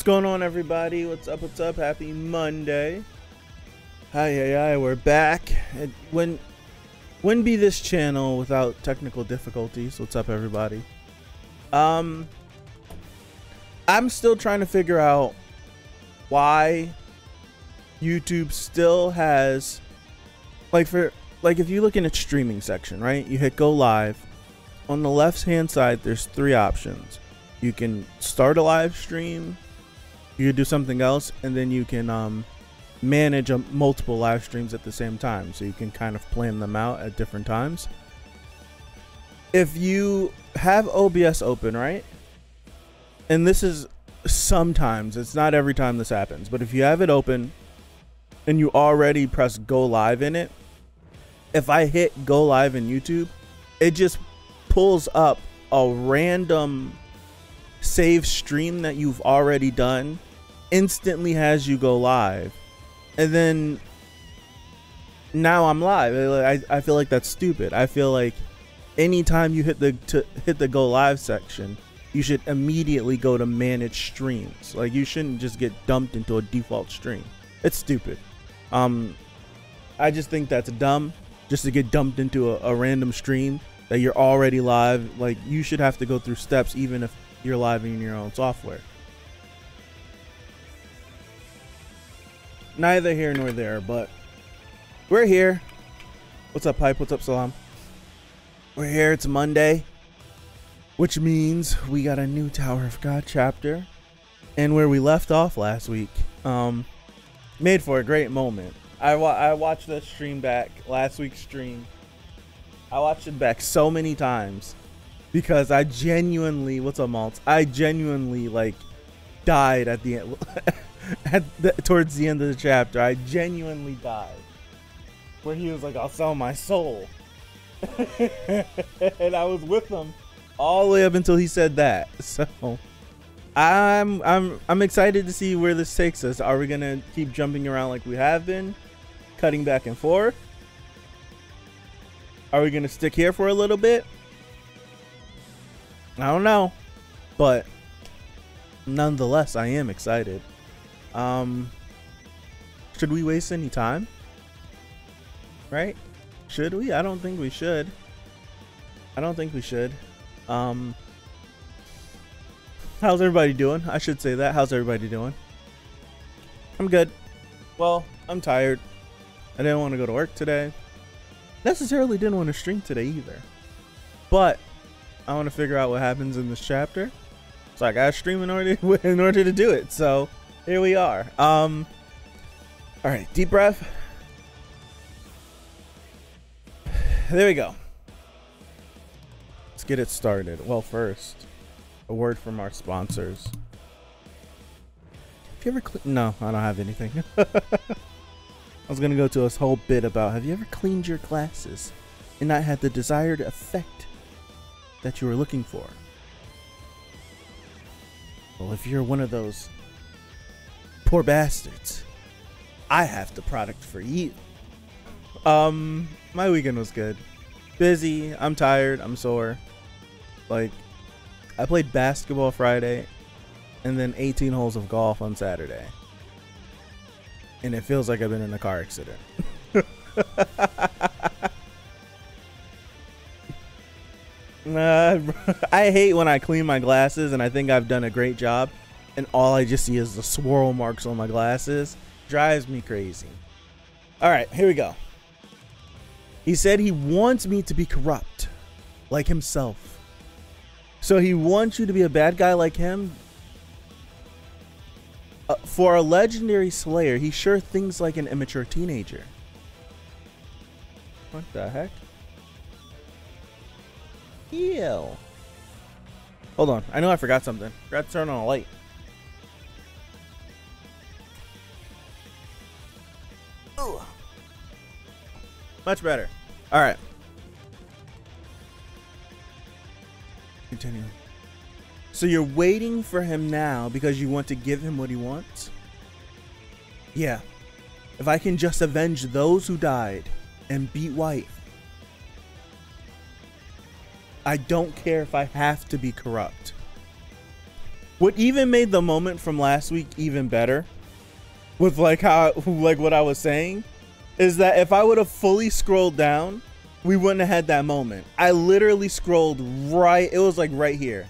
What's going on, everybody? What's up? What's up? Happy Monday. Hi, we're back. It wouldn't be this channel without technical difficulties. What's up, everybody? I'm still trying to figure out why YouTube still has, if you look in its streaming section, right? You hit go live. On the left hand side, there's three options. You can start a live stream, you can do something else, and then you can manage multiple live streams at the same time, so you can kind of plan them out at different times. If you have OBS open, right, and this is sometimes, it's not every time this happens, but if you have it open and you already press go live in it, if I hit go live in YouTube, it just pulls up a random save stream that you've already done, instantly has you go live, and then now I'm live. I feel like that's stupid. I feel like anytime you hit the go live section, you should immediately go to manage streams. Like, you shouldn't just get dumped into a default stream. It's stupid. I just think that's dumb, just to get dumped into a random stream that you're already live. Like, you should have to go through steps even if you're live in your own software. Neither here nor there, but we're here. What's up, Pipe? What's up, Salam? We're here. It's Monday, which means we got a new Tower of God chapter, and where we left off last week made for a great moment. I watched the stream back, last week's stream. I watched it back so many times because I genuinely, what's up, Maltz? I genuinely died at the end, towards the end of the chapter. I genuinely died, where he was like, "I'll sell my soul," and I was with him all the way up until he said that. So I'm excited to see where this takes us. Are we gonna keep jumping around like we have been, cutting back and forth? Are we gonna stick here for a little bit? I don't know, but nonetheless, I am excited. Should we waste any time? Right? Should we? I don't think we should. I don't think we should. How's everybody doing? I should say that. How's everybody doing? I'm good. Well, I'm tired. I didn't want to go to work today. Necessarily didn't want to stream today either. But I want to figure out what happens in this chapter. So I gotta stream in order to do it. So here we are. All right, deep breath. There we go. Let's get it started. Well, first, a word from our sponsors. Have you ever no, I don't have anything. I was gonna go to this whole bit about, have you ever cleaned your glasses and not had the desired effect that you were looking for? Well, if you're one of those poor bastards, I have the product for you. My weekend was good. Busy. I'm tired. I'm sore. I played basketball Friday and then 18 holes of golf on Saturday. And it feels like I've been in a car accident. I hate when I clean my glasses and I think I've done a great job, and all I just see is the swirl marks on my glasses. Drives me crazy. All right, here we go. He said he wants me to be corrupt, like himself. So he wants you to be a bad guy like him? For a legendary slayer, he sure thinks like an immature teenager. What the heck? Ew. Hold on. I know I forgot something. Forgot to turn on a light. Ooh. Much better. All right. Continue. So you're waiting for him now because you want to give him what he wants? Yeah. If I can just avenge those who died and beat White, I don't care if I have to be corrupt. What even made the moment from last week even better, with like what I was saying, is that if I would have fully scrolled down, we wouldn't have had that moment. I literally scrolled right. It was like right here.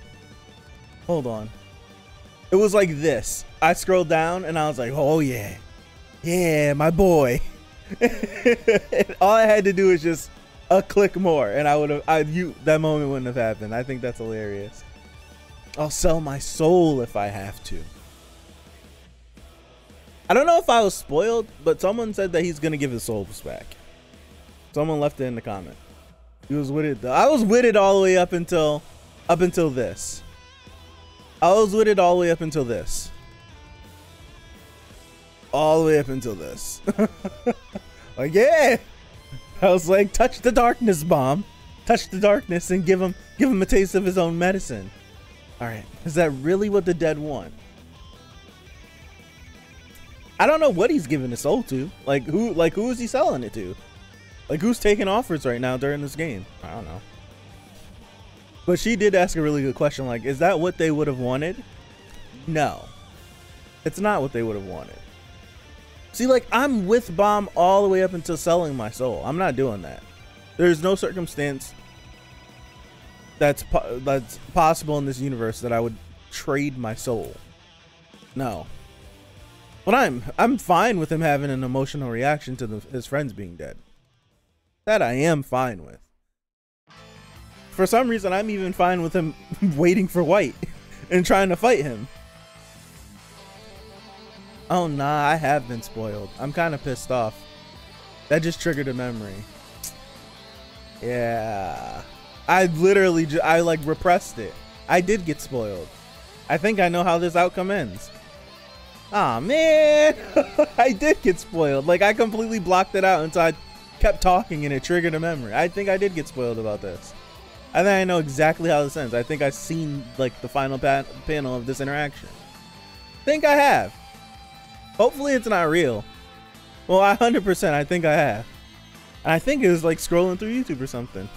Hold on. It was like this. I scrolled down and I was like, oh yeah. Yeah, my boy. All I had to do is just a click more and I would have, that moment wouldn't have happened. I think that's hilarious. I'll sell my soul if I have to. I don't know if I was spoiled, but someone said that he's going to give his souls back. Someone left it in the comment. He was with it though. I was with it all the way up until this. I was with it all the way up until this. All the way up until this. Like, yeah. I was like, touch the darkness, bomb. Touch the darkness and give him a taste of his own medicine. All right. Is that really what the dead want? I don't know what he's giving his soul to. Like who is he selling it to? Like who's taking offers right now during this game? I don't know. But she did ask a really good question. Like, is that what they would have wanted? No. It's not what they would have wanted. See, like, I'm with Bomb all the way up until selling my soul. I'm not doing that. There's no circumstance that's possible in this universe that I would trade my soul. No. But I'm fine with him having an emotional reaction to his friends being dead. That I am fine with. For some reason, I'm even fine with him waiting for White and trying to fight him. Oh nah, I have been spoiled. I'm kind of pissed off. That just triggered a memory. Yeah. I literally I like repressed it. I did get spoiled. I think I know how this outcome ends. Aw, man. I did get spoiled. Like, I completely blocked it out until I kept talking and it triggered a memory. I think I did get spoiled about this. I think I know exactly how this ends. I think I've seen, like, the final panel of this interaction. Think I have. Hopefully it's not real. Well, 100% I think I have. And I think it was, like, scrolling through YouTube or something.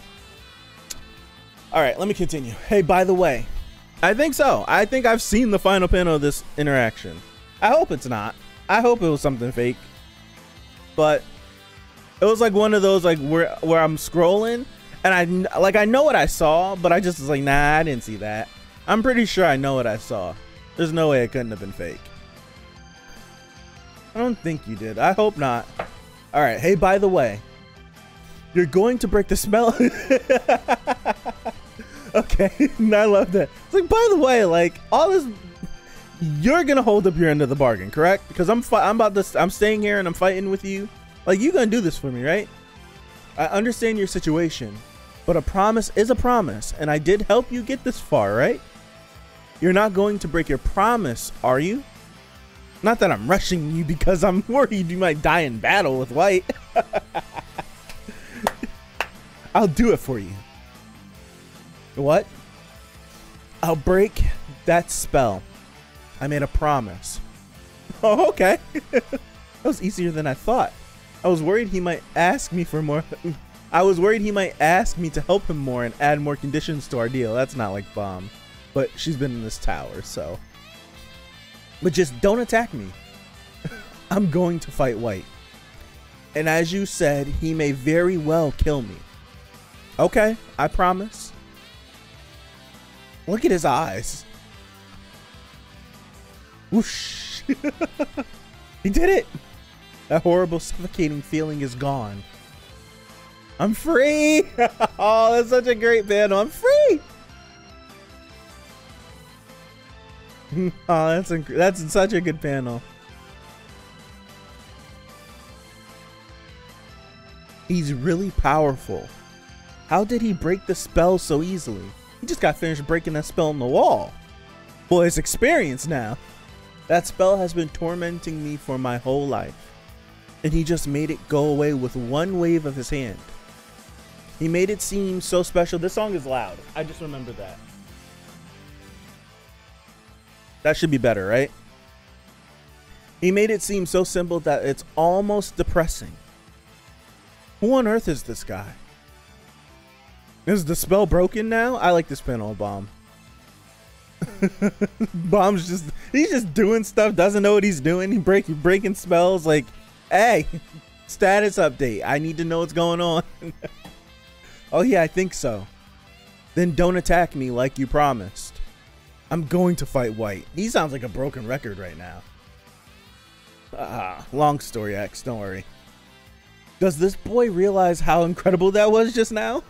Alright, let me continue. Hey, by the way, I think so. I think I've seen the final panel of this interaction. I hope it's not. I hope it was something fake. But it was like one of those like where I'm scrolling and I know what I saw, but I just was like, nah, I didn't see that. I'm pretty sure I know what I saw. There's no way it couldn't have been fake. I don't think you did. I hope not. All right. Hey, by the way, you're going to break the spell. Okay. I love that. It's like, by the way, like all this, you're going to hold up your end of the bargain, correct? Because I'm staying here and I'm fighting with you. Like, you're going to do this for me, right? I understand your situation, but a promise is a promise. And I did help you get this far, right? You're not going to break your promise, are you? Not that I'm rushing you because I'm worried you might die in battle with White. I'll do it for you. What? I'll break that spell. I made a promise. Oh, okay. That was easier than I thought. I was worried he might ask me for more. I was worried he might ask me to help him more and add more conditions to our deal. That's not like Bomb. But she's been in this tower, so. But just don't attack me. I'm going to fight White. And as you said, he may very well kill me. Okay, I promise. Look at his eyes. Whoosh. He did it. That horrible suffocating feeling is gone. I'm free. Oh, that's such a great panel. I'm free. Oh, that's such a good panel. He's really powerful. How did he break the spell so easily? He just got finished breaking that spell on the wall. Well, it's experienced now. That spell has been tormenting me for my whole life. And he just made it go away with one wave of his hand. He made it seem so special. This song is loud. I just remembered that. That should be better, right? He made it seem so simple that it's almost depressing. Who on earth is this guy? Is the spell broken now? I like this panel, Bomb. Bomb's he's just doing stuff, doesn't know what he's doing. He breaking spells like, hey, status update. I need to know what's going on. Oh yeah, I think so. Then don't attack me like you promised. I'm going to fight White. He sounds like a broken record right now. Long story, X, don't worry. Does this boy realize how incredible that was just now?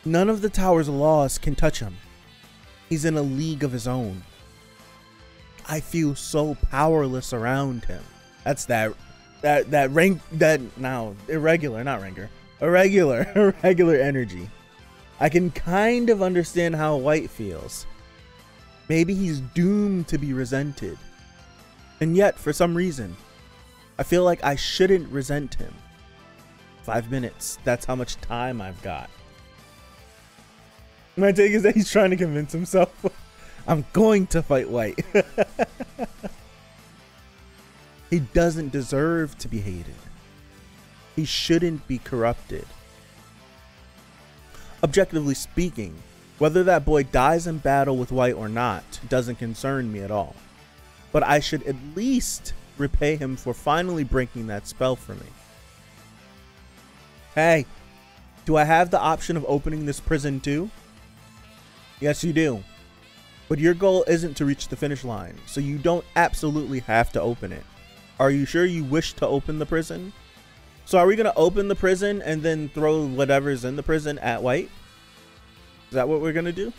None of the tower's laws can touch him. He's in a league of his own. I feel so powerless around him. That's irregular energy. I can kind of understand how White feels. Maybe he's doomed to be resented. And yet, for some reason, I feel like I shouldn't resent him. 5 minutes, that's how much time I've got. My take is that he's trying to convince himself. I'm going to fight White. He doesn't deserve to be hated. He shouldn't be corrupted. Objectively speaking, whether that boy dies in battle with White or not doesn't concern me at all. But I should at least repay him for finally breaking that spell for me. Hey, do I have the option of opening this prison too? Yes, you do. But your goal isn't to reach the finish line, so you don't absolutely have to open it. Are you sure you wish to open the prison? So are we going to open the prison and then throw whatever's in the prison at White? Is that what we're going to do?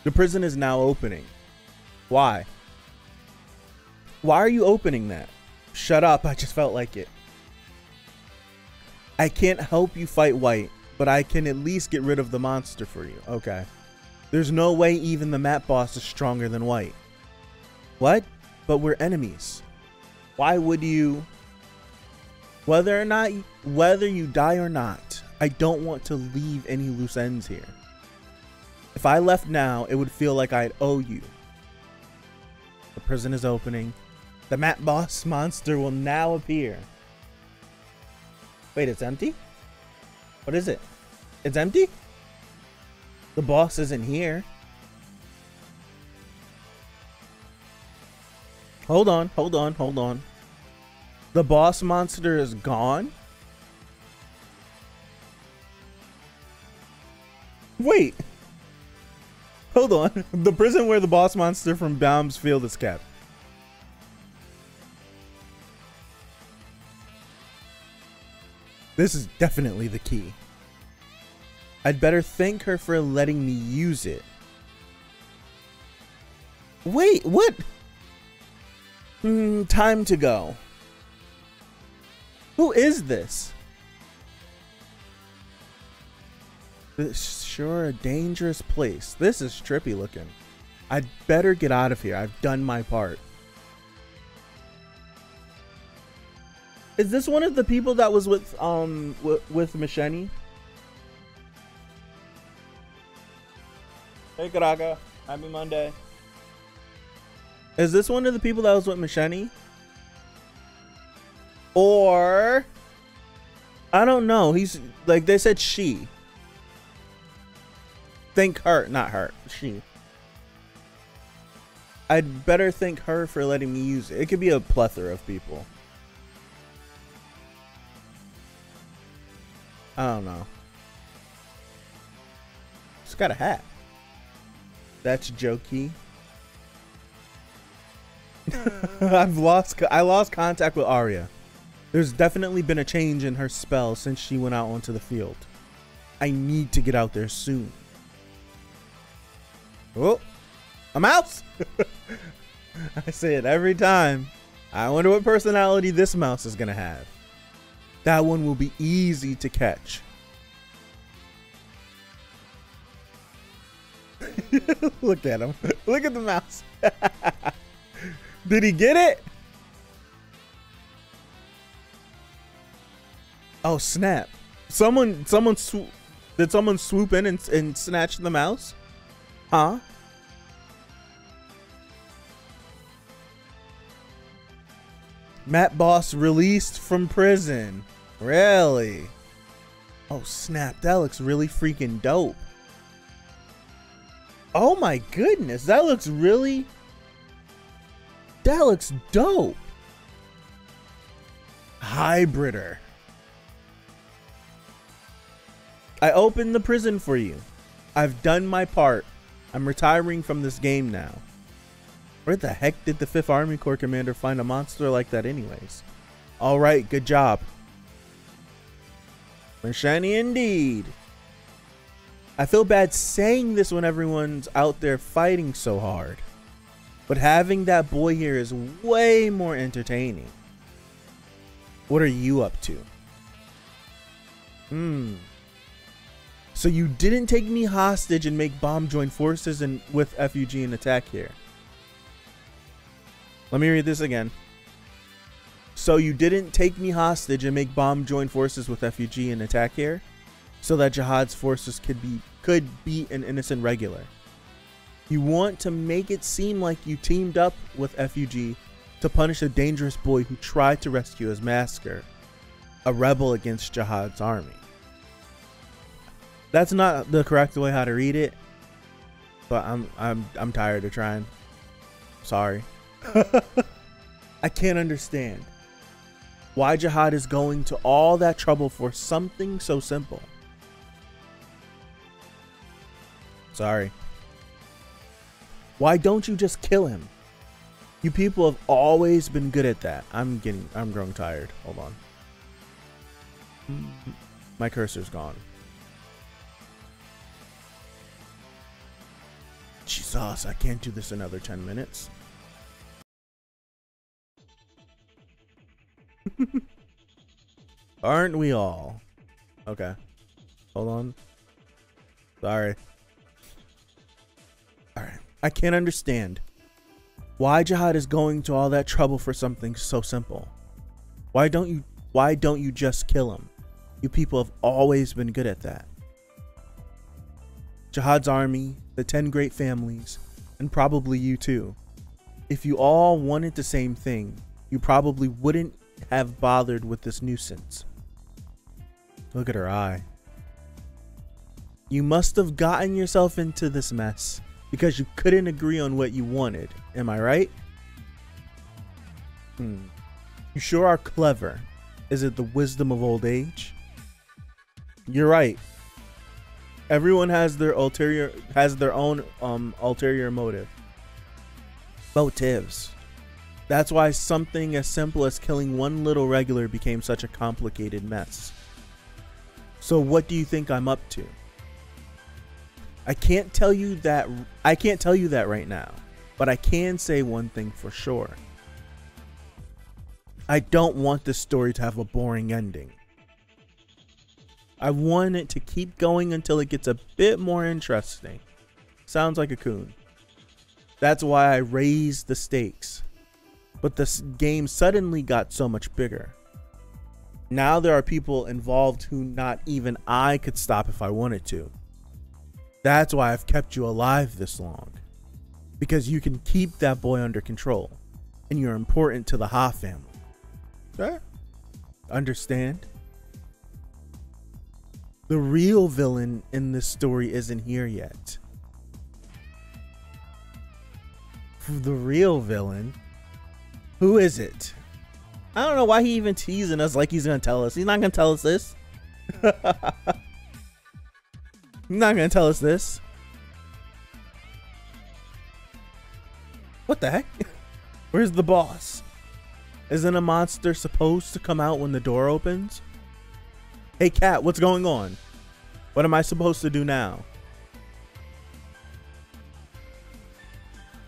The prison is now opening. Why? Why are you opening that? Shut up, I just felt like it. I can't help you fight White, but I can at least get rid of the monster for you. Okay. There's no way even the map boss is stronger than White. What? But we're enemies. Why would you? Whether you die or not, I don't want to leave any loose ends here. If I left now, it would feel like I'd owe you. The prison is opening. The map boss monster will now appear. Wait, it's empty? What is it? It's empty? The boss isn't here. Hold on. The boss monster is gone? Wait. Hold on. The prison where the boss monster from Baum's Field is kept. This is definitely the key. I'd better thank her for letting me use it. Wait, what? Time to go. Who is this? This is sure a dangerous place. This is trippy looking. I'd better get out of here. I've done my part. Is this one of the people that was with Machete? Hey Karaka, happy Monday. Is this one of the people that was with Machete? Or I don't know. He's like they said she. Think her, not her. She. I'd better thank her for letting me use it. It could be a plethora of people. I don't know. It's got a hat. That's jokey. I lost contact with Arya. There's definitely been a change in her spell since she went out onto the field. I need to get out there soon. Oh, a mouse! I say it every time. I wonder what personality this mouse is gonna have. That one will be easy to catch. Look at him. Look at the mouse. Did he get it? Oh snap! Did someone swoop in and snatch the mouse? Huh? Map boss released from prison. Really? Oh snap! That looks really freaking dope. Oh my goodness, that looks dope. Hybrider. I opened the prison for you. I've done my part. I'm retiring from this game now. Where the heck did the 5th Army Corps commander find a monster like that anyways? Alright, good job. Shiny indeed. I feel bad saying this when everyone's out there fighting so hard. But having that boy here is way more entertaining. What are you up to? So you didn't take me hostage and make Bomb join forces with FUG and attack here. Let me read this again. So you didn't take me hostage and make Bomb join forces with FUG and attack here, so that Jihad's forces could beat an innocent regular. You want to make it seem like you teamed up with FUG to punish a dangerous boy who tried to rescue his master, a rebel against Jihad's army. That's not the correct way how to read it, but I'm tired of trying. Sorry. I can't understand why Jihad is going to all that trouble for something so simple. Sorry. Why don't you just kill him? You people have always been good at that. I'm growing tired. Hold on. My cursor's gone. Jesus, I can't do this another 10 minutes. Aren't we all? Okay. Hold on. Sorry. Alright. I can't understand why Jihad is going to all that trouble for something so simple. Why don't you just kill him? You people have always been good at that. Jihad's army, the 10 great families, and probably you too. If you all wanted the same thing, you probably wouldn't have bothered with this nuisance. Look at her eye. You must have gotten yourself into this mess because you couldn't agree on what you wanted. Am I right? You sure are clever. Is it the wisdom of old age? You're right. Everyone has their own ulterior motives. That's why something as simple as killing one little regular became such a complicated mess. So what do you think I'm up to? I can't tell you that right now, but I can say one thing for sure. I don't want this story to have a boring ending. I want it to keep going until it gets a bit more interesting. Sounds like a coon. That's why I raised the stakes. But this game suddenly got so much bigger. Now there are people involved who not even I could stop if I wanted to. That's why I've kept you alive this long. Because you can keep that boy under control. And you're important to the Ha family. Sure? Understand? The real villain in this story isn't here yet. The real villain? Who is it? I don't know why he even teasing us like he's gonna tell us. He's not gonna tell us this. He's not gonna tell us this. What the heck? Where's the boss? Isn't a monster supposed to come out when the door opens? Hey cat, what's going on? What am I supposed to do now?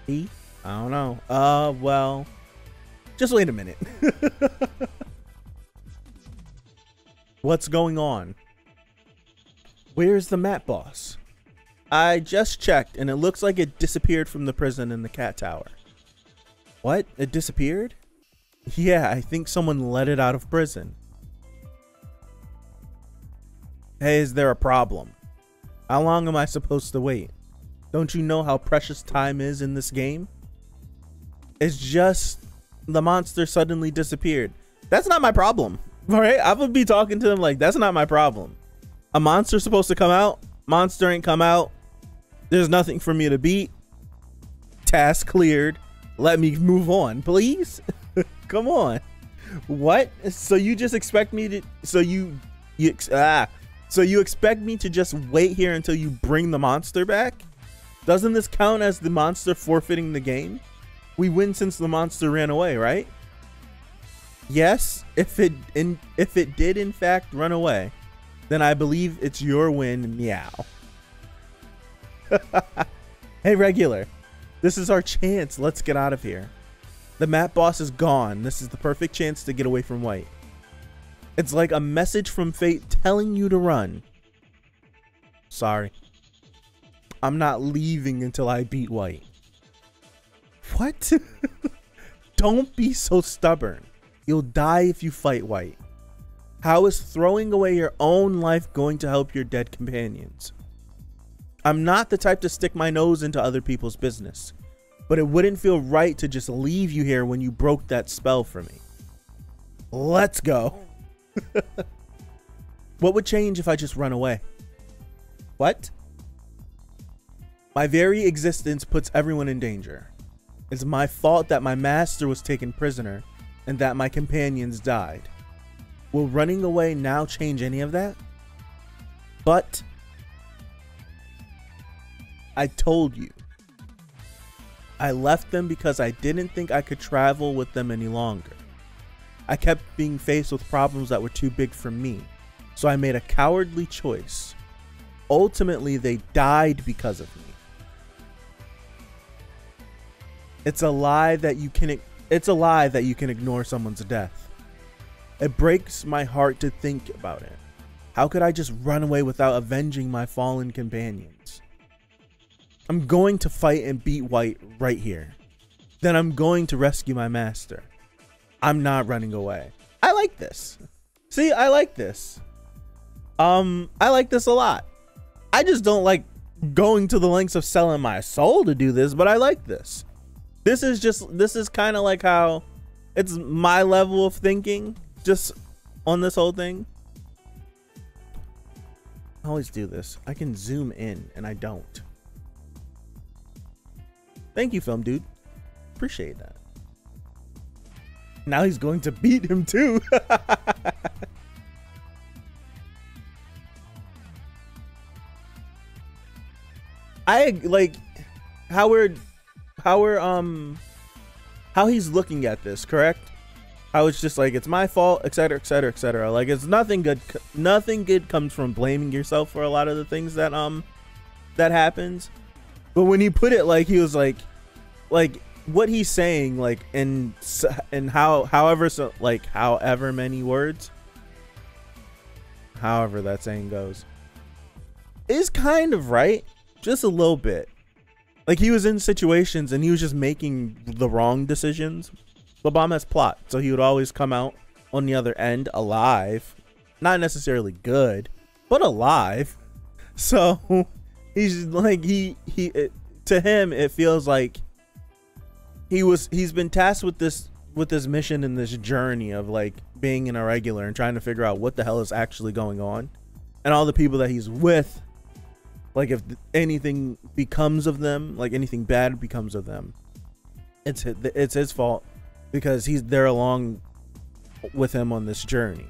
I don't know. Well, just wait a minute. What's going on? Where's the map boss? I just checked and it looks like it disappeared from the prison in the cat tower. What? It disappeared? Yeah, I think someone let it out of prison. Hey, is there a problem? How long am I supposed to wait? Don't you know how precious time is in this game? It's just the monster suddenly disappeared. That's not my problem. All right, I would be talking to them like that's not my problem. A monster's supposed to come out. Monster ain't come out. There's nothing for me to beat. Task cleared. Let me move on, please. Come on. What? So you just expect me to? So you expect me to just wait here until you bring the monster back? Doesn't this count as the monster forfeiting the game? We win since the monster ran away, right? Yes, if it did in fact run away, then I believe it's your win, meow. Hey, regular. This is our chance. Let's get out of here. The map boss is gone. This is the perfect chance to get away from White. It's like a message from fate telling you to run. Sorry. I'm not leaving until I beat White. What? Don't be so stubborn. You'll die if you fight White. How is throwing away your own life going to help your dead companions? I'm not the type to stick my nose into other people's business, but it wouldn't feel right to just leave you here when you broke that spell for me. Let's go. What would change if I just run away? What? My very existence puts everyone in danger. It's my fault that my master was taken prisoner and that my companions died. Will running away now change any of that? But I told you. I left them because I didn't think I could travel with them any longer. I kept being faced with problems that were too big for me, so I made a cowardly choice. Ultimately, they died because of me. It's a lie that you can ignore someone's death. It breaks my heart to think about it. How could I just run away without avenging my fallen companions? I'm going to fight and beat White right here. Then I'm going to rescue my master. I'm not running away. I like this. See, I like this. I like this a lot. I just don't like going to the lengths of selling my soul to do this, but I like this. This is kind of like how it's my level of thinking just on this whole thing. I always do this. I can zoom in and I don't. Thank you, film dude. Appreciate that. Now he's going to beat him too. I like how he's looking at this, correct? How it's just like, it's my fault, etc, etc, etc. Like, it's nothing good comes from blaming yourself for a lot of the things that that happens. But when he put it, like, he was like what he's saying, like, in however many words, however that saying goes, is kind of right, just a little bit. Like, he was in situations and he was just making the wrong decisions. The bomb has plot, so he would always come out on the other end alive, not necessarily good, but alive. So he's like, to him it feels like he's been tasked with this mission and this journey of like being an irregular and trying to figure out what the hell is actually going on, and all the people that he's with, like, if anything becomes of them, like anything bad becomes of them, it's his fault, because they're along with him on this journey.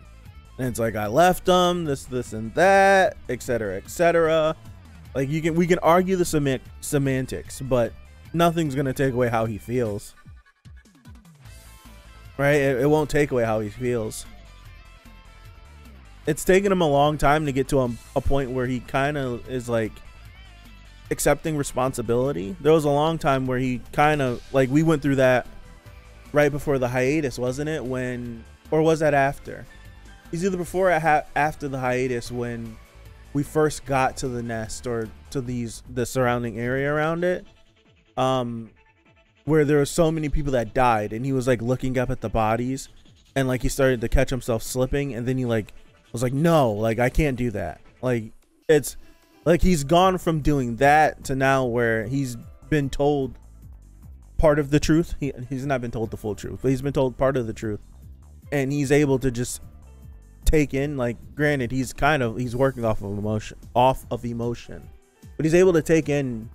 And it's like, I left them, this and that, etc, etc. Like, we can argue the semantics, but nothing's gonna take away how he feels, right? It won't take away how he feels. It's taken him a long time to get to a point where he kind of is like accepting responsibility. There was a long time where he kind of, like, we went through that right before the hiatus, wasn't it? Or was that after? It's either before or after the hiatus, when we first got to the nest, or to the surrounding area around it, where there were so many people that died, and he was like looking up at the bodies, and like he started to catch himself slipping, and then he like was like, no, like, I can't do that. Like, it's like he's gone from doing that to now where he's been told part of the truth. He's not been told the full truth, but he's been told part of the truth, and he's able to just take in, like, granted, he's working off of emotion, But he's able to take in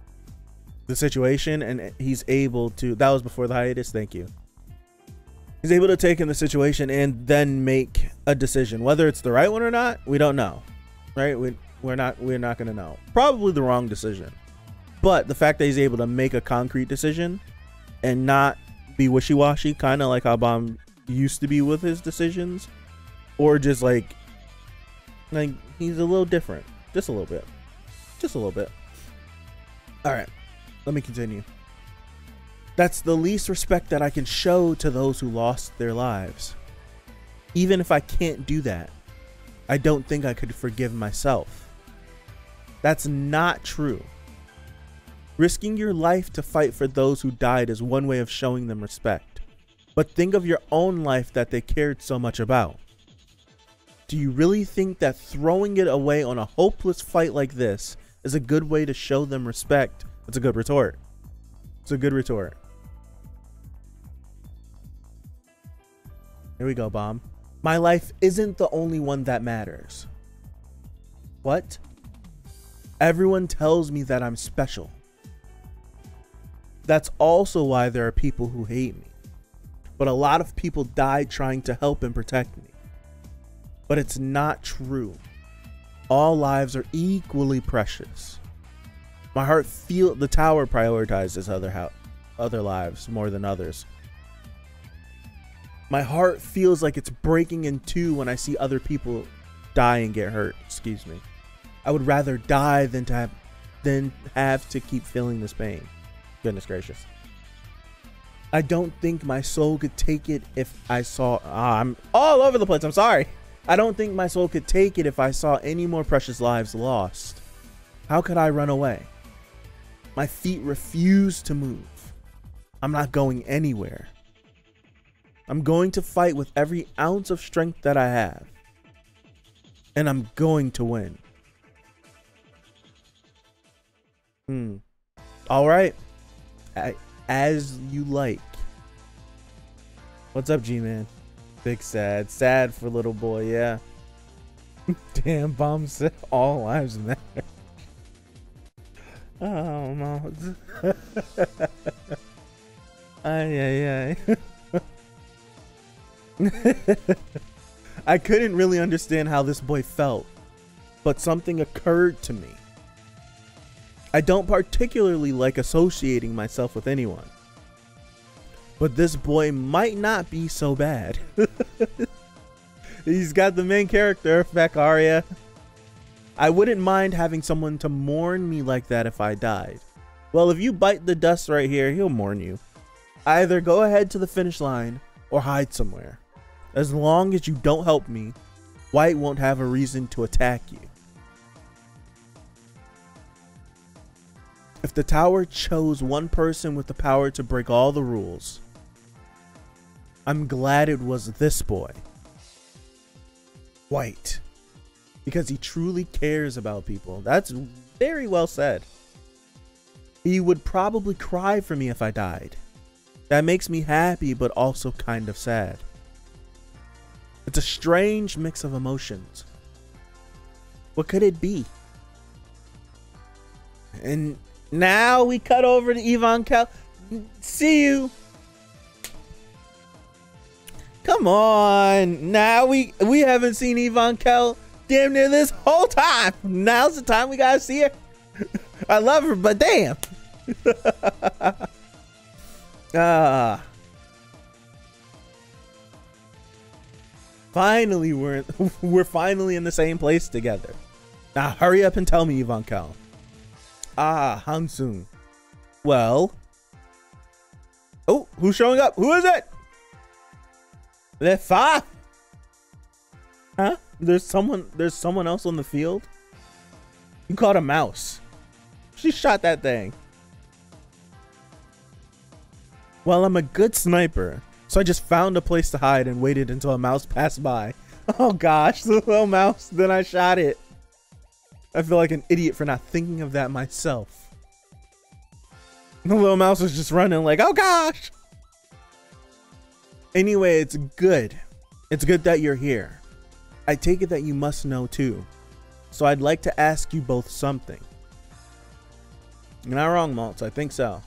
the situation, and he's able to, that was before the hiatus, thank you. He's able to take in the situation and then make a decision. Whether it's the right one or not, we don't know. Right? We're not gonna know. Probably the wrong decision. But the fact that he's able to make a concrete decision and not be wishy-washy, kind of like how Bomb used to be with his decisions, or just like he's a little different. Just a little bit. Just a little bit. Alright, let me continue. That's the least respect that I can show to those who lost their lives. Even if I can't do that, I don't think I could forgive myself. That's not true. Risking your life to fight for those who died is one way of showing them respect. But think of your own life that they cared so much about. Do you really think that throwing it away on a hopeless fight like this is a good way to show them respect? It's a good retort. It's a good retort. Here we go, Bomb. My life isn't the only one that matters. What? Everyone tells me that I'm special. That's also why there are people who hate me. But a lot of people died trying to help and protect me. But it's not true. All lives are equally precious. My heart feels the tower prioritizes other lives more than others. My heart feels like it's breaking in two when I see other people die and get hurt. Excuse me. I would rather die than have to keep feeling this pain. Goodness gracious. I don't think my soul could take it if I saw... I'm all over the place. I'm sorry. I don't think my soul could take it if I saw any more precious lives lost. How could I run away? My feet refuse to move. I'm not going anywhere. I'm going to fight with every ounce of strength that I have. And I'm going to win. All right. As you like. What's up, G-Man? Big sad. Sad for little boy, yeah. Damn, Bomb said all lives matter. Oh, no. Ay. I couldn't really understand how this boy felt, but something occurred to me. I don't particularly like associating myself with anyone, but this boy might not be so bad. He's got the main character effect, Arya. I wouldn't mind having someone to mourn me like that if I died. Well, if you bite the dust right here, he'll mourn you. Either go ahead to the finish line or hide somewhere. As long as you don't help me, White won't have a reason to attack you. If the tower chose one person with the power to break all the rules, I'm glad it was this boy, White, because he truly cares about people. That's very well said. He would probably cry for me if I died. That makes me happy, but also kind of sad. It's a strange mix of emotions. What could it be? And now we cut over to Yvonne Kell. See you. Come on. Now we haven't seen Yvonne Kell damn near this whole time. Now's the time we gotta see her. I love her, but damn. Finally, we're finally in the same place together. Now hurry up and tell me, Yvonne Kell. Hansung. Well. Oh, who's showing up? Who is it? Lefa. Huh? There's someone else on the field. You caught a mouse. She shot that thing. Well, I'm a good sniper, so I just found a place to hide and waited until a mouse passed by. Oh gosh, the little mouse, then I shot it. I feel like an idiot for not thinking of that myself. The little mouse was just running like, oh gosh. Anyway, it's good. It's good that you're here. I take it that you must know too. So I'd like to ask you both something. You're not wrong, Maltz. I think so.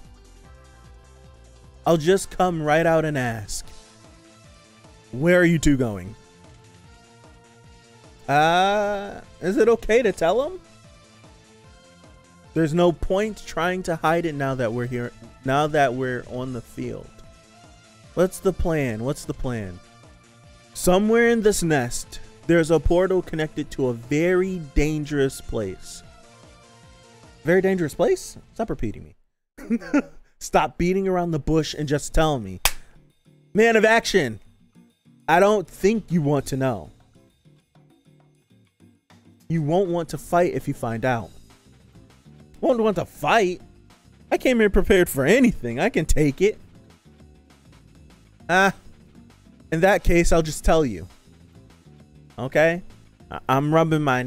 I'll just come right out and ask. Where are you two going? Is it okay to tell him? There's no point trying to hide it now that we're here. Now that we're on the field. What's the plan? What's the plan? Somewhere in this nest, there's a portal connected to a very dangerous place. Very dangerous place? Stop repeating me. Stop beating around the bush and just tell me. Man of action. I don't think you want to know. You won't want to fight if you find out. Won't want to fight? I came here prepared for anything. I can take it. In that case, I'll just tell you. Okay? I'm rubbing my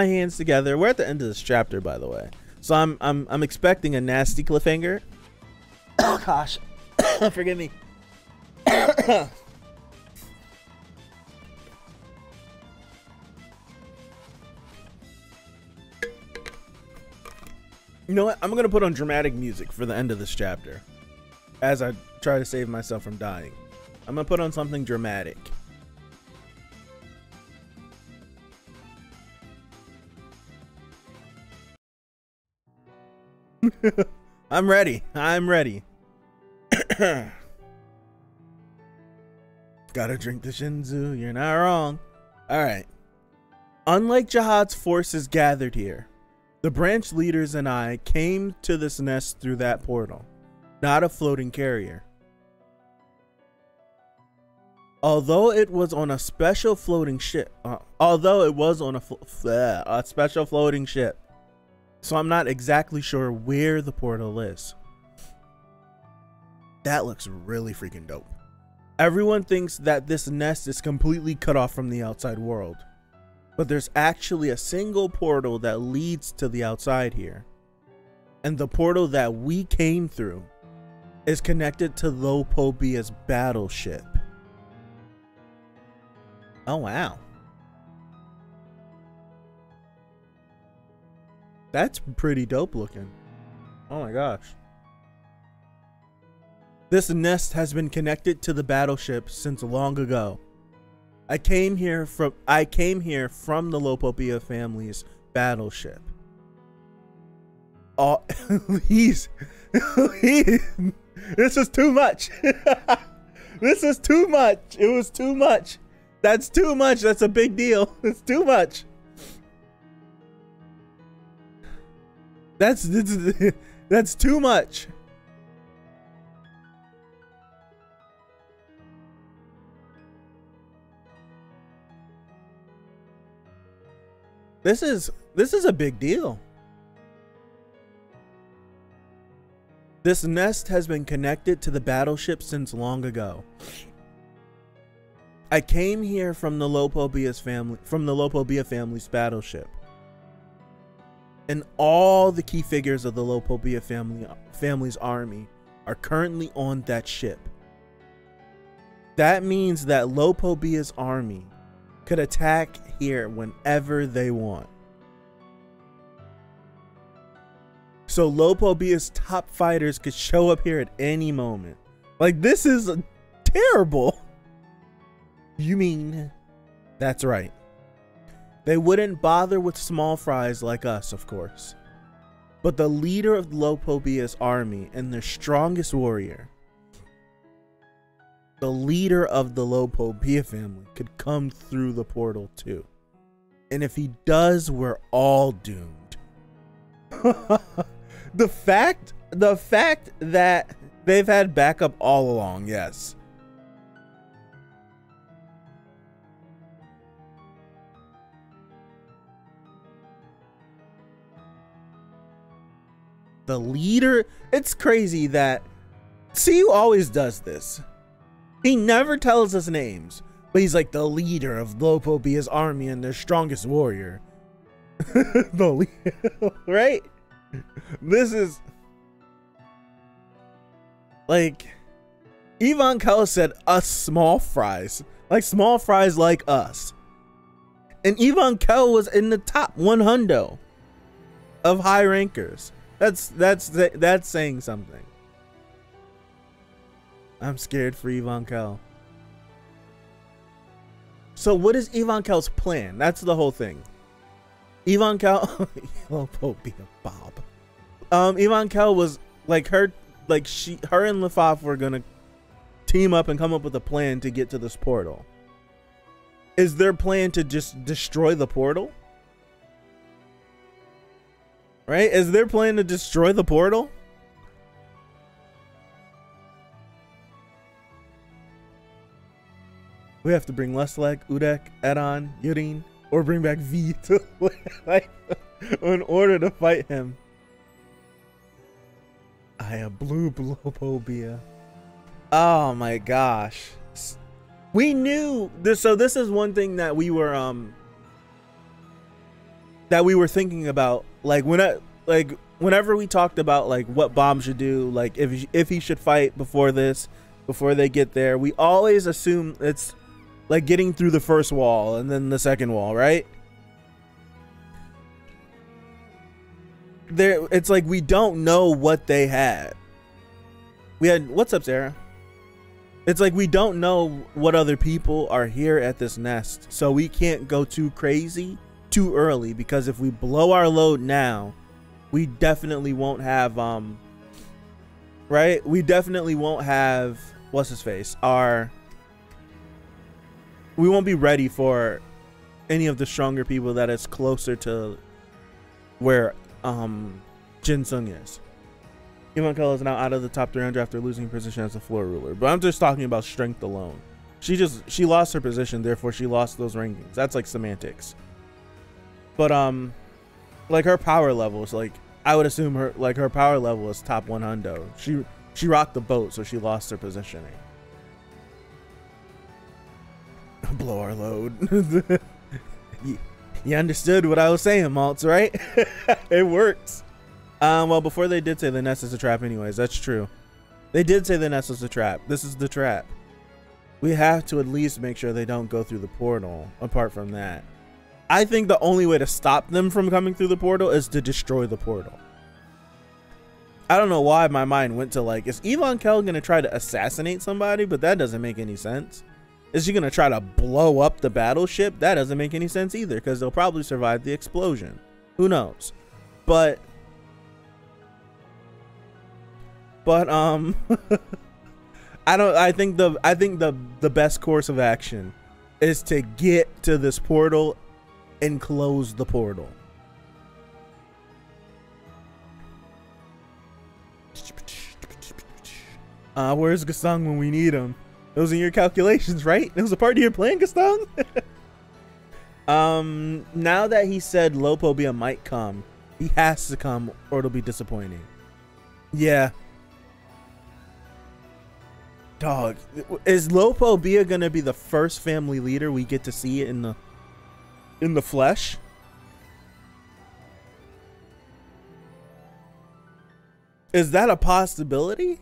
hands together. We're at the end of this chapter, by the way. So I'm expecting a nasty cliffhanger. Oh gosh. Forgive me. You know what? I'm going to put on dramatic music for the end of this chapter as I try to save myself from dying. I'm going to put on something dramatic. I'm ready. I'm ready. Gotta drink the Shinzu. You're not wrong. All right. Unlike Jihad's forces gathered here, the branch leaders and I came to this nest through that portal, not a floating carrier. Although it was on a special floating ship, special floating ship, so I'm not exactly sure where the portal is. That looks really freaking dope. Everyone thinks that this nest is completely cut off from the outside world. But there's actually a single portal that leads to the outside here. And the portal that we came through is connected to Lopobia's battleship. Oh, wow. That's pretty dope looking. Oh my gosh. This nest has been connected to the battleship since long ago. I came here from the Lopopia family's battleship. Oh, this is too much. This is too much. It was too much. That's too much. That's a big deal. It's too much. That's too much. This is a big deal. This nest has been connected to the battleship since long ago. I came here from the Lopopia family's battleship. And all the key figures of the Lopopia family's army are currently on that ship. That means that Lopobia's army could attack here whenever they want. So Lopobia's top fighters could show up here at any moment. Like, this is terrible. You mean, that's right. They wouldn't bother with small fries like us, of course. But the leader of Lopobia's army and their strongest warrior, the leader of the Lopopia family, could come through the portal too. And if he does, we're all doomed. The fact that they've had backup all along, yes. The leader, it's crazy that CU always does this. He never tells us names, but he's like the leader of Lopobia's army and their strongest warrior. Right? This is like Ivan Kell said us small fries. Like small fries like us. And Ivan Kell was in the top 100 of high rankers. That's saying something. I'm scared for Yvonne Kell. So what is Yvonne Kell's plan? That's the whole thing. Yvonne Kell, Lopophobia Bob. Yvonne Kell was like her and Lefaf were gonna team up and come up with a plan to get to this portal. Is their plan to just destroy the portal? Right? Is their plan to destroy the portal? We have to bring Leslek, Udek, Edon, Yurin, or bring back V to life in order to fight him. I have blue Lopophobia. Oh my gosh. We knew this, so this is one thing that we were thinking about, like whenever we talked about like what Bomb should do, like if he should fight before they get there, we always assume it's like getting through the first wall and then the second wall, right? It's like we don't know what they had. What's up, Sarah? It's like we don't know what other people are here at this nest, so we can't go too crazy too early, because if we blow our load now, we definitely won't have right? We definitely won't have what's his face? We won't be ready for any of the stronger people that is closer to where Jin Sung is. Yvonne Kell is now out of the top 300 after losing position as the floor ruler. But I'm just talking about strength alone. She lost her position, therefore she lost those rankings. That's like semantics. But like her power levels, like I would assume her power level is top 100. She rocked the boat, so she lost her positioning. Blow our load. You understood what I was saying, Maltz, right? It works. Well, before they did say the nest is a trap anyways. That's true. They did say the nest is a trap. This is the trap. We have to at least make sure they don't go through the portal. Apart from that, I think the only way to stop them from coming through the portal is to destroy the portal. I don't know why my mind went to like, is Yvonne Kell going to try to assassinate somebody? But that doesn't make any sense. Is she going to try to blow up the battleship? That doesn't make any sense either, because they'll probably survive the explosion. Who knows? But I think the best course of action is to get to this portal and close the portal. Where's Gaston when we need him? Those are your calculations, right? It was a part of your plan, Gaston? Now that he said Lopophobia might come, he has to come or it'll be disappointing. Yeah. Dog, is Lopophobia gonna be the first family leader we get to see in the flesh? Is that a possibility?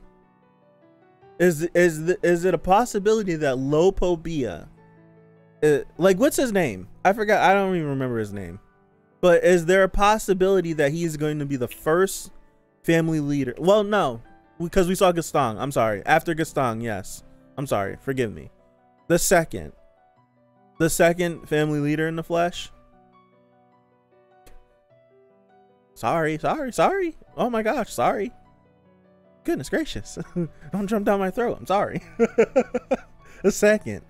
Is it a possibility that Lopophobia, like what's his name? I forgot. I don't even remember his name. But is there a possibility that he's going to be the first family leader? Well, no, because we saw Gaston. I'm sorry. After Gaston, yes. I'm sorry. Forgive me. The second family leader in the flesh. Sorry. Oh my gosh, sorry. Goodness gracious. Don't jump down my throat. I'm sorry. The second.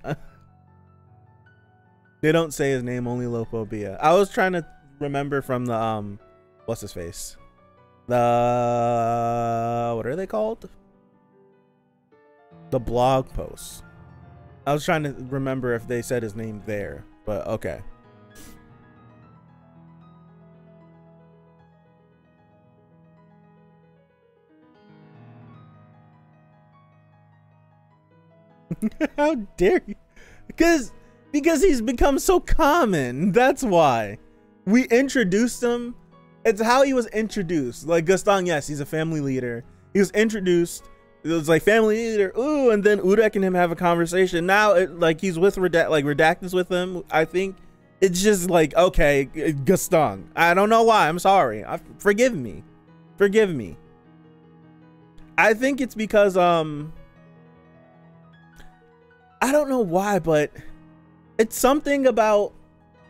They don't say his name, only Lopophobia. I was trying to remember from the what's his face? The what are they called? The blog posts. I was trying to remember if they said his name there, but okay. How dare you? Because he's become so common. That's why we introduced him. It's how he was introduced. Like Gaston, yes, he's a family leader. He was introduced. It was like family leader, ooh, and then Udek and him have a conversation. Now, like he's with Redactus with him. I think it's just like, okay, Gaston. I don't know why. I'm sorry. Forgive me. Forgive me. I think it's because I don't know why, but it's something about,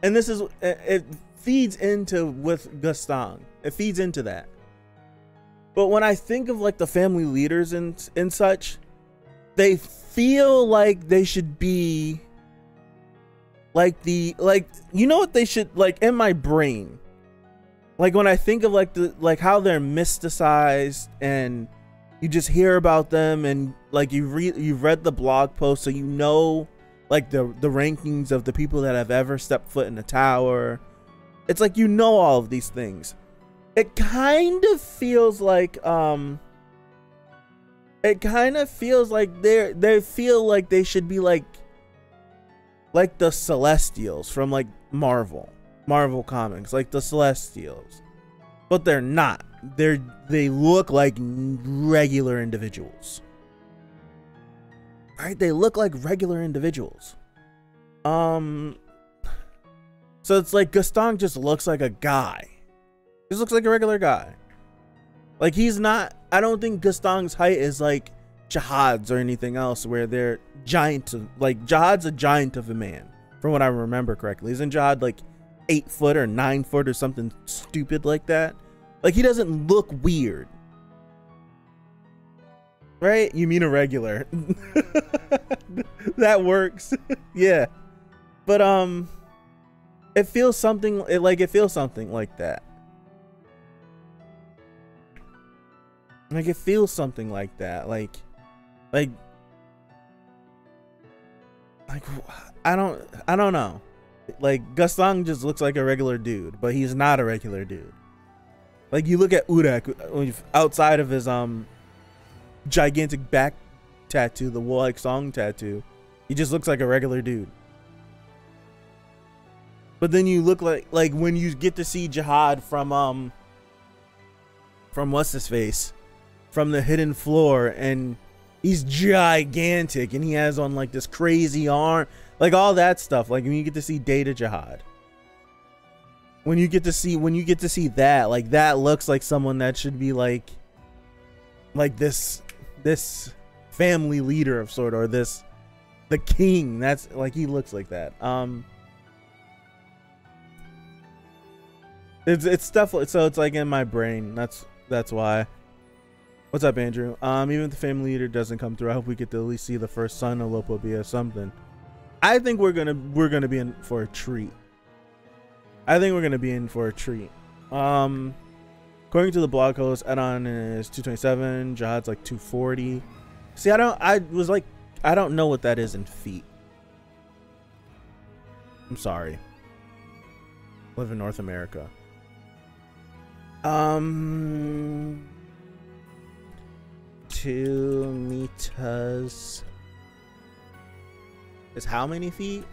and this is, it feeds into with Gaston. It feeds into that. But when I think of like the family leaders and such, they feel like they should be like you know what they should, like, in my brain, like when I think of like how they're mysticized, and you just hear about them, and like you've read the blog post, so you know like the rankings of the people that have ever stepped foot in the tower. It's like, you know, all of these things. It kind of feels like they feel like they should be like the Celestials from like Marvel Comics, like the Celestials, but they're not. They look like regular individuals, right? They look like regular individuals. So it's like Gaston just looks like a guy. Just looks like a regular guy. Like, he's not, I don't think Gaston's height is like Jihad's or anything else, where they're giant. Like, Jihad's a giant of a man, from what I remember correctly. Isn't Jihad like 8 foot or 9 foot or something stupid like that? Like, he doesn't look weird, right? You mean a regular? That works. Yeah, but it feels something. It feels something like that. Like, it feels something like that. Like I don't know. Like, Gaston just looks like a regular dude, but he's not a regular dude. Like, you look at Urek outside of his gigantic back tattoo, the Like Song tattoo, he just looks like a regular dude. But then you look like when you get to see Jihad from what's his face, from the Hidden Floor, and he's gigantic, and he has on like this crazy arm, like all that stuff. Like, when you get to see Data Jihad, when you get to see that, like, that looks like someone that should be like this family leader of sort, or the king. That's like, he looks like that. It's stuff, so it's like in my brain. That's why. What's up, Andrew? Even if the family leader doesn't come through, I hope we get to at least see the first son of Lopobia or something. I think we're gonna be in for a treat. According to the blog post, Edon is 227, Jihad's like 240. See, I don't know what that is in feet. I'm sorry. Live in North America. 2 meters is how many feet?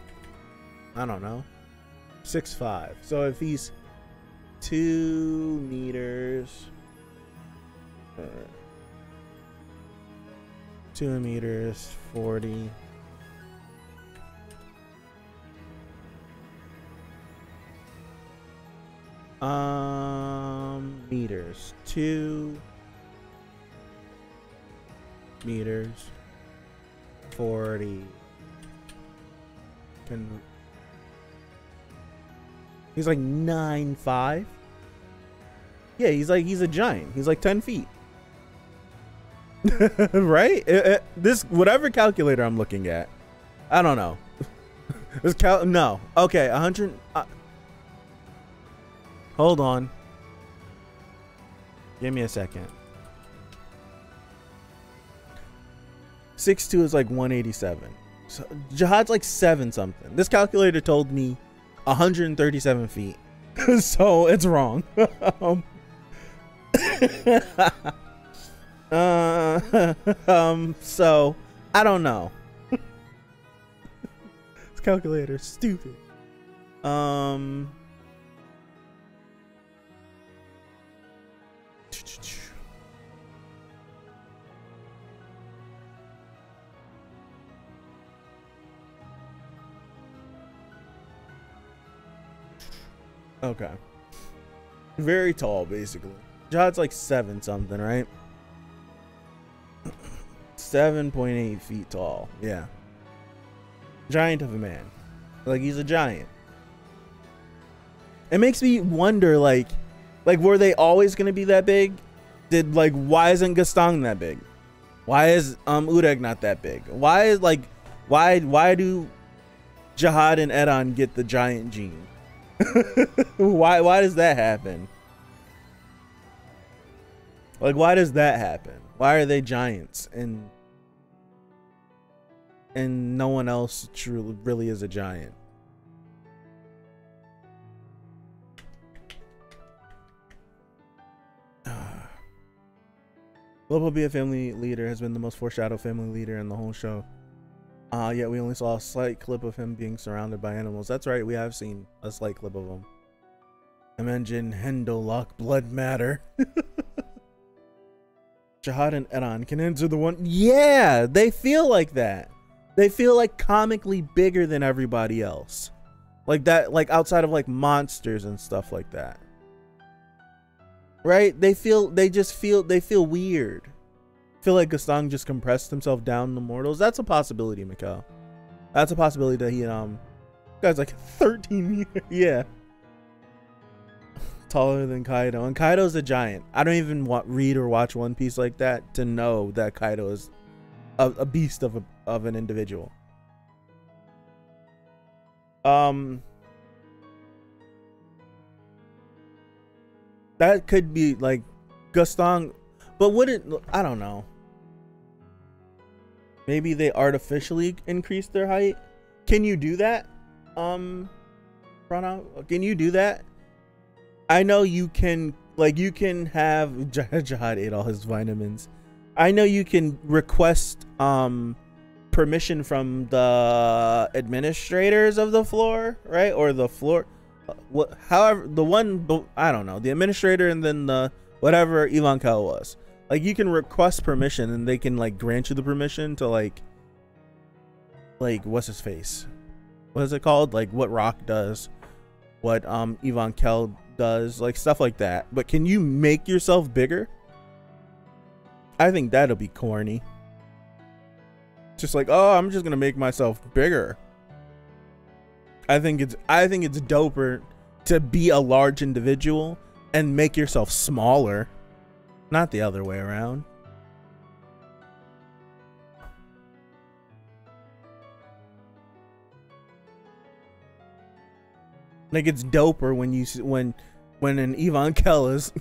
I don't know. 6'5". So if he's 2 meters, 2 meters 40. Meters, 2 meters 40. He's like 9'5". Yeah, he's a giant. He's like 10 feet. Right? This, whatever calculator I'm looking at, I don't know. No. Okay, 100. Hold on. Give me a second. 6'2" is like 187. So Jihad's like 7 something. This calculator told me 137 feet. So it's wrong. So I don't know. This calculator's stupid. Okay. Very tall, basically. Jihad's like 7 something, right? 7.8 feet tall. Yeah. Giant of a man. Like, he's a giant. It makes me wonder, like were they always gonna be that big? Why isn't Gaston that big? Why is Ureg not that big? Why is why do Jihad and Edon get the giant gene? why does that happen? Like, why does that happen? Why are they giants and no one else truly really is a giant? Lobo be a family leader has been the most foreshadowed family leader in the whole show. Yet we only saw a slight clip of him being surrounded by animals. That's right, we have seen a slight clip of him. Imagine Hendolok blood matter. Jihad and Edon can enter the one. Yeah, they feel like that. They feel like comically bigger than everybody else. Like that, like outside of like monsters and stuff like that. Right? They feel weird. Feel like Gaston just compressed himself down to mortals. That's a possibility, Mikkel. That's a possibility that he guy's like 13 years. Yeah. Taller than Kaido. And Kaido's a giant. I don't even read or watch One Piece like that to know that Kaido is a beast of an individual. That could be like Gaston, but would it? I don't know. Maybe they artificially increased their height. Can you do that? Can you do that? I know you can. Like, you can have Jihad ate all his vitamins. I know you can request permission from the administrators of the floor, right? Or the floor. However, I don't know, the administrator and then the whatever Ivanka was. Like, you can request permission and they can like grant you the permission to like what's his face? What is it called? Like what Rock does, what Ivanka does, like stuff like that. But can you make yourself bigger? I think that'll be corny. Just like, oh, I'm just gonna make myself bigger. I think it's doper to be a large individual and make yourself smaller, not the other way around. Like, it's doper when you when an Ivanka is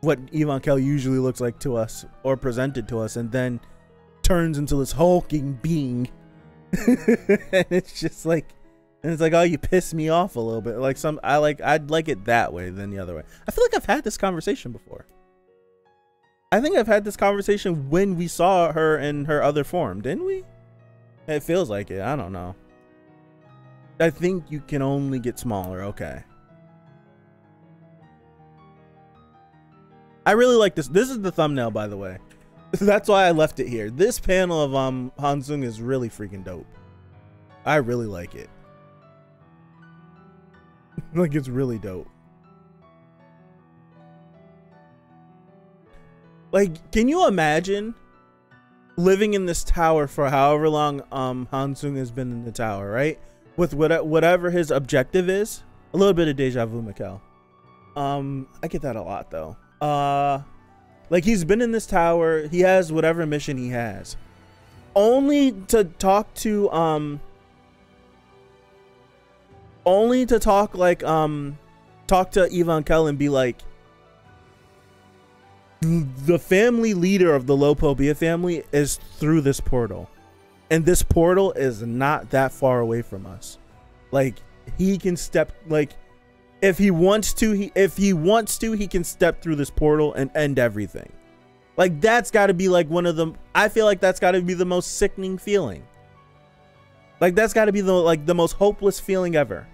what Ivanka usually looks like to us or presented to us, and then turns into this hulking being. And it's just like, and it's like, oh, you piss me off a little bit. Like I'd like it that way than the other way. I feel like I've had this conversation before. I think I've had this conversation when we saw her in her other form, didn't we? It feels like it. I don't know. I think you can only get smaller. Okay. I really like this. This is the thumbnail, by the way. That's why I left it here. This panel of Hansung is really freaking dope. I really like it. Like, it's really dope. Like, can you imagine living in this tower for however long Hansung has been in the tower, right? With whatever his objective is. A little bit of deja vu, Mikkel. I get that a lot though. Like, he's been in this tower, he has whatever mission he has, only to talk to Ivanka and be like, the family leader of the Lopobia family is through this portal, and this portal is not that far away from us. Like, he can step, like, if he wants to, he can step through this portal and end everything. Like, that's got to be like one of the, I feel like that's got to be the most sickening feeling. Like, that's got to be the most hopeless feeling ever.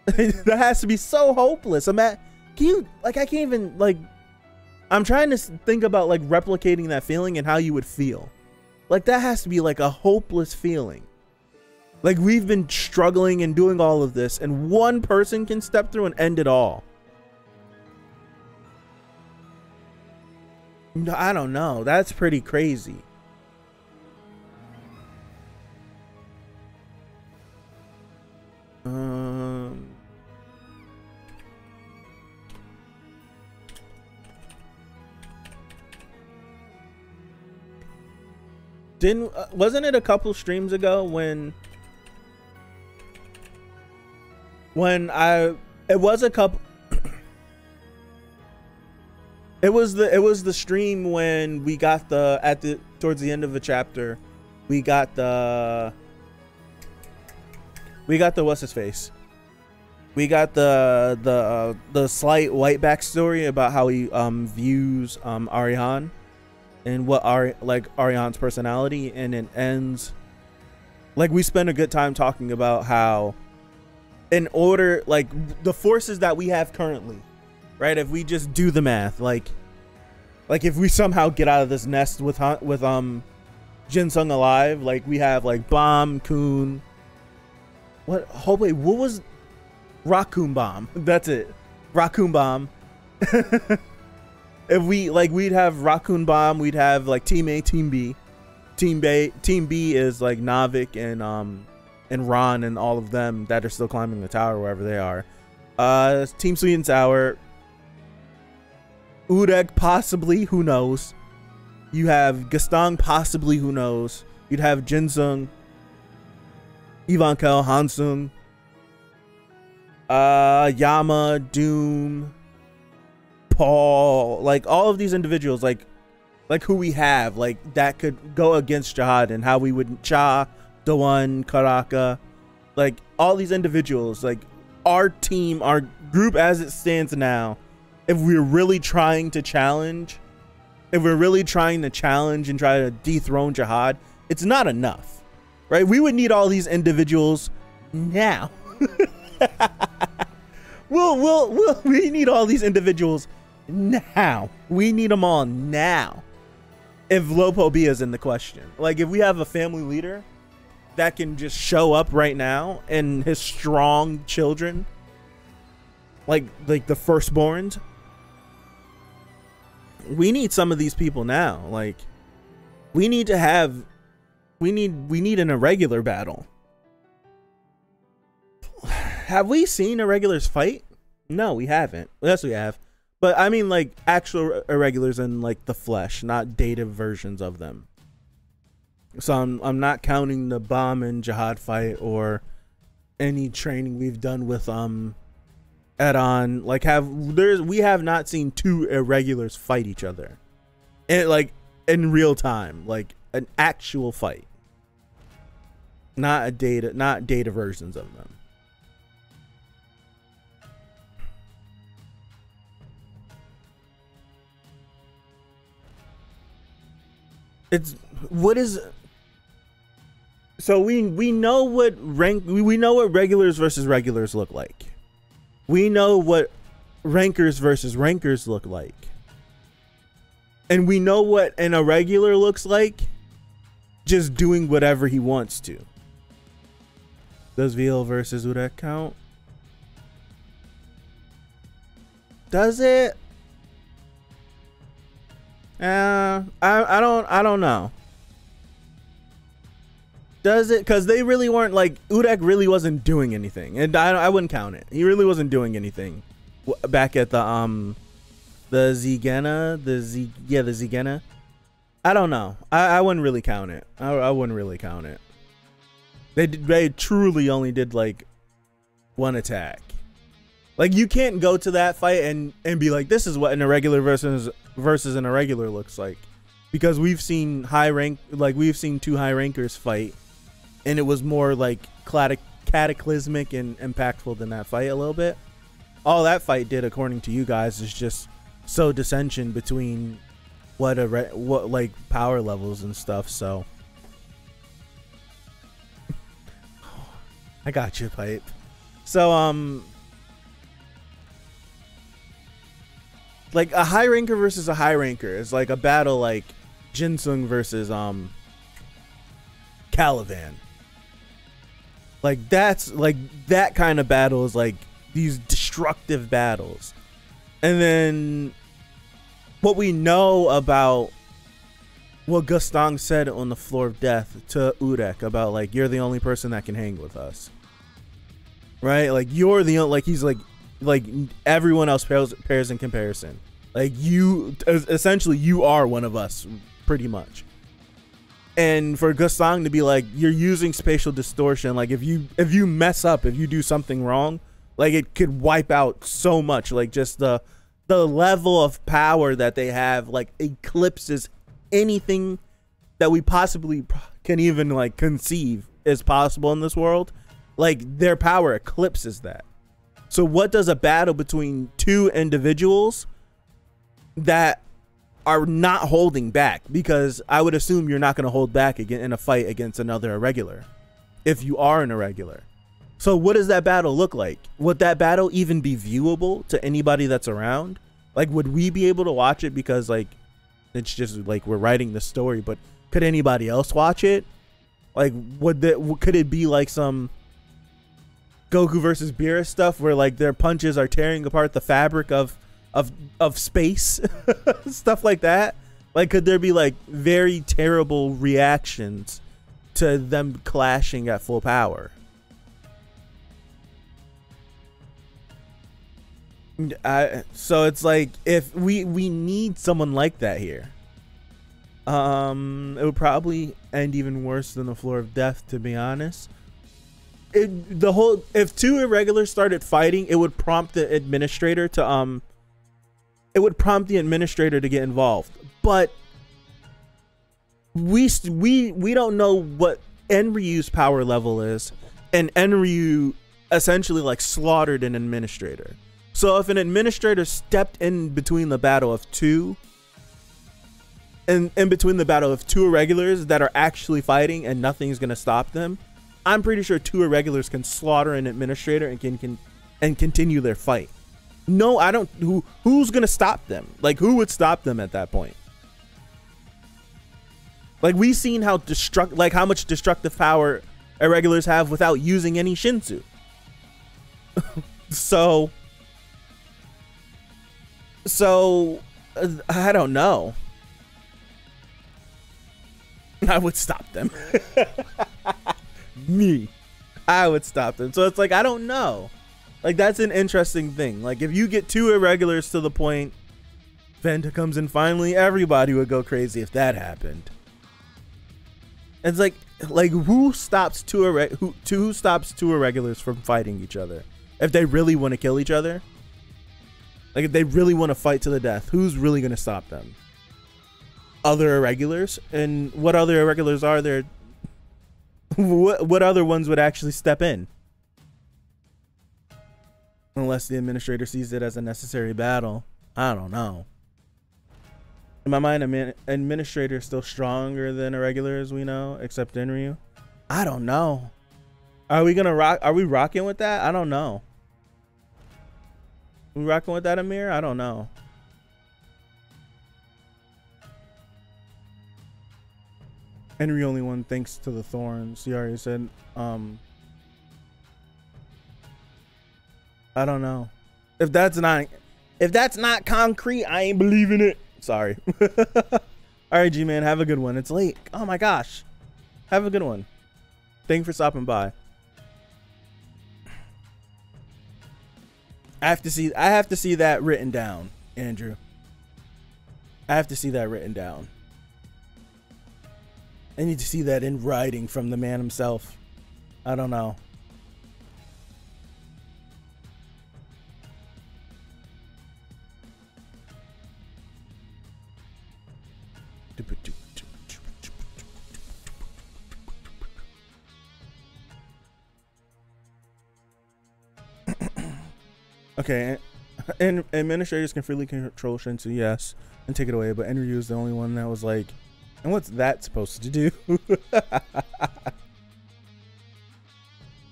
That has to be so hopeless. I can't even, like, I'm trying to think about like replicating that feeling and how you would feel. Like, that has to be like a hopeless feeling. Like, we've been struggling and doing all of this, and one person can step through and end it all. No, I don't know. That's pretty crazy. Wasn't it a couple streams ago when it was a couple it was the stream when we got towards the end of the chapter, we got the what's his face, we got the slight white backstory about how he views Ariane and what Ariane's personality, and it ends like we spent a good time talking about how in order, like, the forces that we have currently, right, if we just do the math, like if we somehow get out of this nest with Jinsung alive, like we have like Bomb, Kun, what was Raccoon Bomb, that's it, Raccoon Bomb. If we'd have Raccoon Bomb, we'd have like Team A, Team B. Team B is like Navik and Ron and all of them that are still climbing the tower wherever they are. Team Sweet and Sour, Ureg possibly, who knows. You have Gastong possibly, who knows. You'd have Jinsung, Ivankel, Hansung, Yama, Doom, Paul, like all of these individuals, like who we have, like that could go against Jihad, and how we would Cha, Dawan, Karaka, like all these individuals, like our team, our group as it stands now, if we're really trying to challenge, and try to dethrone Jihad, it's not enough, right? We would need all these individuals now. We need all these individuals now. We need them all now. If Lopobia is in the question, like if we have a family leader that can just show up right now and his strong children, like the firstborns, we need some of these people now. Like we need an irregular battle. Have we seen irregulars fight? No, we haven't. Yes, we have. But I mean like actual irregulars in like the flesh, not dated versions of them. So I'm not counting the Bomb and Jihad fight or any training we've done with Edon. Like we have not seen two irregulars fight each other. And like in real time, like an actual fight. Not data versions of them. So we know what regulars versus regulars look like. We know what rankers versus rankers look like. And we know what an irregular looks like, just doing whatever he wants to. Does VL versus Urek count? Does it? I don't know. Does it? Because they really weren't, like, Urek really wasn't doing anything, and I wouldn't count it. He really wasn't doing anything back at the Zigena, the Zigena. I don't know. I wouldn't really count it. I wouldn't really count it. They truly only did like one attack. Like you can't go to that fight and be like, this is what an irregular versus an irregular looks like, because we've seen we've seen two high rankers fight, and it was more like cataclysmic and impactful than that fight a little bit. All that fight did, according to you guys, is just sow dissension between what like power levels and stuff. So I got you, Pipe. So like a high ranker versus a high ranker is like a battle like Jinsung versus Calivan. Like that's like that kind of battle is like these destructive battles. And then what we know about what Gustang said on the floor of death to Urek about like, you're the only person that can hang with us, right? Like you're the like he's like everyone else pairs in comparison. Like you essentially you are one of us pretty much. And for Gustang to be like, you're using spatial distortion, like if you mess up, if you do something wrong, like it could wipe out so much, like just the level of power that they have like eclipses anything that we possibly can even like conceive is possible in this world. Like their power eclipses that. So what does a battle between two individuals that are not holding back, because I would assume you're not going to hold back again in a fight against another irregular if you are an irregular. So what does that battle look like? Would that battle even be viewable to anybody that's around? Like, would we be able to watch it because like it's just like we're writing the story, but could anybody else watch it? Like, could it be like some Goku versus Beerus stuff where like their punches are tearing apart the fabric of space, stuff like that? Like, could there be like very terrible reactions to them clashing at full power? So it's like, if we need someone like that here. It would probably end even worse than the floor of death, to be honest. If two irregulars started fighting, it would prompt the administrator to get involved. But we don't know what Enryu's power level is, and Enryu essentially like slaughtered an administrator. So if an administrator stepped in between the battle of two, and in between the battle of two irregulars that are actually fighting and nothing's gonna stop them, I'm pretty sure two irregulars can slaughter an administrator and can continue their fight. No, I don't. Who's gonna stop them? Like, who would stop them at that point? Like, we've seen how how much destructive power irregulars have without using any Shinsu. So I don't know. I would stop them. I would stop them. So it's like, I don't know. Like, that's an interesting thing. Like, if you get two irregulars to the point Venta comes in finally, everybody would go crazy if that happened. It's like who stops two irregulars from fighting each other? If they really want to kill each other? Like, if they really want to fight to the death, who's really going to stop them? Other irregulars? And what other irregulars are there? What other ones would actually step in? Unless the administrator sees it as a necessary battle. I don't know. In my mind, administrator is still stronger than irregular, as we know, except Enryu. I don't know. Are we gonna rock? Are we rocking with that? I don't know. We rocking with that, Amir? I don't know. Henry only won thanks to the thorns. He already said. I don't know. If that's not concrete, I ain't believing it. Sorry. All right, G-Man, have a good one. It's late. Oh my gosh. Have a good one. Thank you for stopping by. I have to see that written down, Andrew. I have to see that written down. I need to see that in writing from the man himself. I don't know. Okay, and administrators can freely control Shinsu, yes, and take it away, but Enryu is the only one that was like, and what's that supposed to do?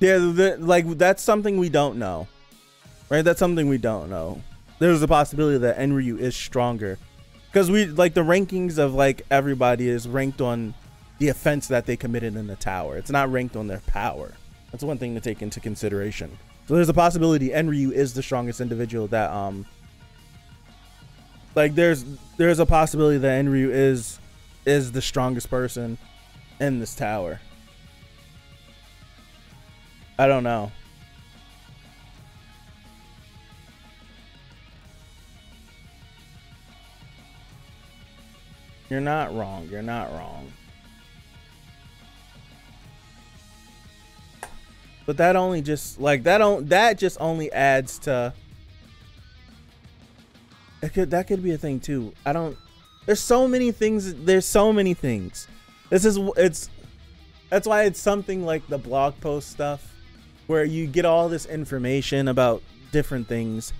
Yeah, like, that's something we don't know, right? That's something we don't know. There's a possibility that Enryu is stronger, because we, like, the rankings of, like, everybody is ranked on the offense that they committed in the tower. It's not ranked on their power. That's one thing to take into consideration. So there's a possibility Enryu is the strongest individual that Like there's a possibility that Enryu is the strongest person in this tower. I don't know. You're not wrong. You're not wrong. But that only just like that just only adds to that could be a thing too. I don't there's so many things. There's so many things. That's why it's something like the blog post stuff where you get all this information about different things.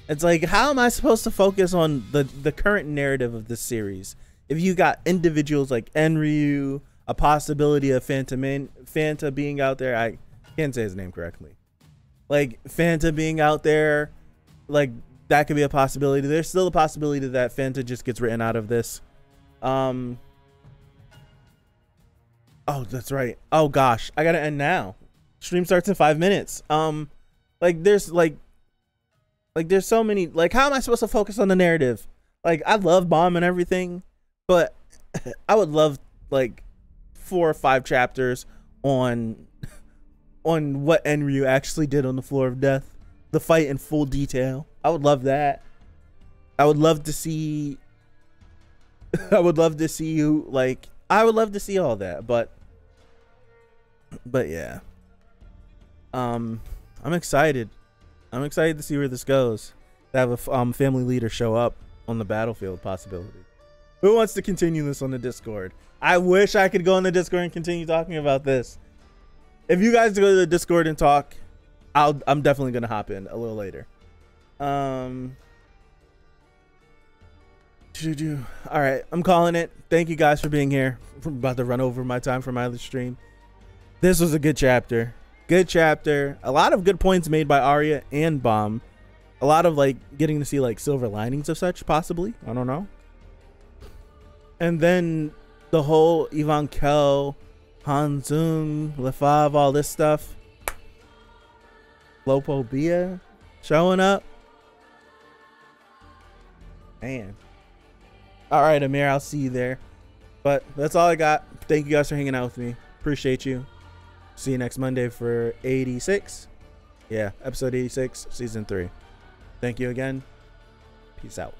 It's like, how am I supposed to focus on the current narrative of this series if you got individuals like Enryu, a possibility of Fanta being out there? I can't say his name correctly. Like Fanta being out there, like that could be a possibility. There's still a possibility that Fanta just gets written out of this. Oh, that's right. Oh gosh, I gotta end now. Stream starts in 5 minutes. There's so many. Like, how am I supposed to focus on the narrative? Like, I love Bomb and everything, but I would love like 4 or 5 chapters on what Enryu actually did on the floor of death, the fight in full detail. I would love that. I would love to see. I would love to see you like. I would love to see all that, but yeah. I'm excited. I'm excited to see where this goes. To have a family leader show up on the battlefield possibility. Who wants to continue this on the Discord? I wish I could go on the Discord and continue talking about this. If you guys go to the Discord and talk, I'm definitely gonna hop in a little later. All right, I'm calling it. Thank you guys for being here. I'm about to run over my time for my other stream. This was a good chapter. Good chapter. A lot of good points made by Arya and Bomb. A lot of like getting to see like silver linings of such, possibly. I don't know. And then the whole Ivan Kel, Hanzung, Lefave, all this stuff. Lopo Bia showing up. Man. All right, Amir, I'll see you there. But that's all I got. Thank you guys for hanging out with me. Appreciate you. See you next Monday for 86. Yeah, episode 86, season 3. Thank you again. Peace out.